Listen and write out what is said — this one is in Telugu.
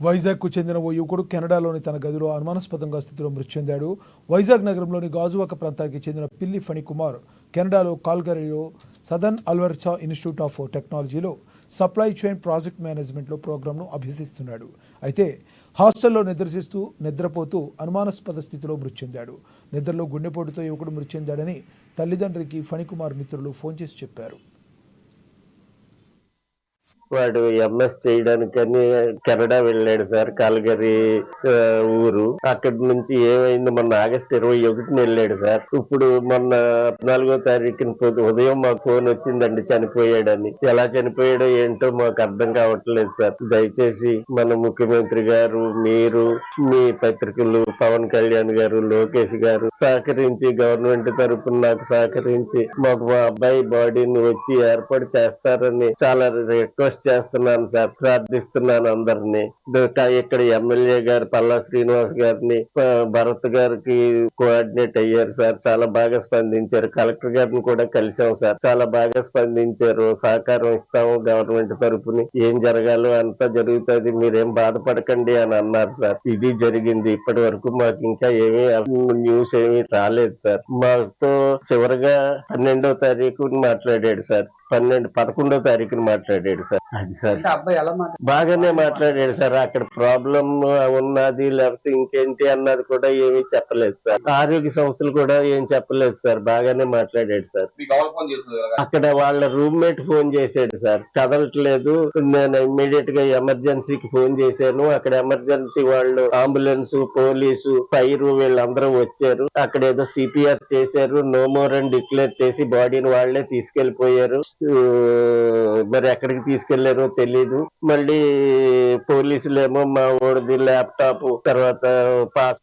వైజాగ్కు చెందిన ఓ యువకుడు కెనడాలోని తన గదిలో అనుమానాస్పదంగా స్థితిలో మృతి చెందాడు. వైజాగ్ నగరంలోని గాజువాక ప్రాంతానికి చెందిన పిల్లి ఫణికుమార్ కెనడాలో కాల్గరీలో సదర్న్ అల్బర్టా ఇన్స్టిట్యూట్ ఆఫ్ టెక్నాలజీలో సప్లై చైన్ ప్రాజెక్ట్ మేనేజ్మెంట్లో ప్రోగ్రాంను అభ్యసిస్తున్నాడు. అయితే హాస్టల్లో నిద్రపోతూ అనుమానాస్పద స్థితిలో మృతి చెందాడు. నిద్రలో గుండెపోటుతో యువకుడు మృతి చెందాడని తల్లిదండ్రికి ఫణికుమార్ మిత్రులు ఫోన్ చేసి చెప్పారు. వాడు ఎంఎస్ చేయడానికని కెనడా వెళ్ళాడు సార్. కాల్గరీ ఊరు. అక్కడి నుంచి ఏమైంది, మొన్న ఆగస్టు 21న వెళ్ళాడు సార్. ఇప్పుడు మొన్న 4వ తారీఖున ఉదయం మాకు ఫోన్ వచ్చిందండి చనిపోయాడని. ఎలా చనిపోయాడో ఏంటో మాకు అర్థం కావట్లేదు సార్. దయచేసి మన ముఖ్యమంత్రి గారు, మీరు, మీ పత్రికలు, పవన్ కళ్యాణ్ గారు, లోకేష్ గారు సహకరించి, గవర్నమెంట్ తరపున నాకు సహకరించి మాకు మా అబ్బాయి బాడీని వచ్చి ఏర్పాటు చేస్తారని చాలా రిక్వెస్ట్ చేస్తున్నాను సార్. ప్రార్థిస్తున్నాను అందరినీ. ఇక్కడ ఎమ్మెల్యే గారు పల్లా శ్రీనివాస్ గారిని, భరత్ గారికి కోఆర్డినేట్ అయ్యారు సార్. చాలా బాగా స్పందించారు. కలెక్టర్ గారిని కూడా కలిసాం సార్. చాలా బాగా స్పందించారు. సహకారం ఇస్తాము గవర్నమెంట్ తరపుని. ఏం జరగాలో అంతా జరుగుతుంది, మీరేం బాధపడకండి అని అన్నారు సార్. ఇది జరిగింది. ఇప్పటి వరకు మాకు ఇంకా ఏమీ న్యూస్ ఏమీ రాలేదు సార్. మాతో చివరిగా 12వ తారీఖు మాట్లాడాడు సార్. 11వ తారీఖున మాట్లాడాడు సార్. అది సార్ బాగానే మాట్లాడాడు సార్. అక్కడ ప్రాబ్లం ఉన్నది లేకపోతే ఇంకేంటి అన్నది కూడా ఏమీ చెప్పలేదు సార్. ఆరోగ్య సంస్థలు కూడా ఏం చెప్పలేదు సార్. బాగానే మాట్లాడాడు సార్. అక్కడ వాళ్ళ రూమ్మేట్ ఫోన్ చేశాడు సార్. కదలట్లేదు. నేను ఇమ్మీడియట్ గా ఎమర్జెన్సీకి ఫోన్ చేశాను. అక్కడ ఎమర్జెన్సీ వాళ్ళు, అంబులెన్స్, పోలీసు, ఫైర్ వీళ్ళందరూ వచ్చారు. అక్కడ ఏదో సిపిఆర్ చేశారు. నో మోర్ అని డిక్లేర్ చేసి బాడీని వాళ్లే తీసుకెళ్లిపోయారు. మరి ఎక్కడికి తీసుకెళ్లారో తెలీదు. మళ్ళీ పోలీసులేమో మా ఓడిది ల్యాప్టాప్, తర్వాత పాస్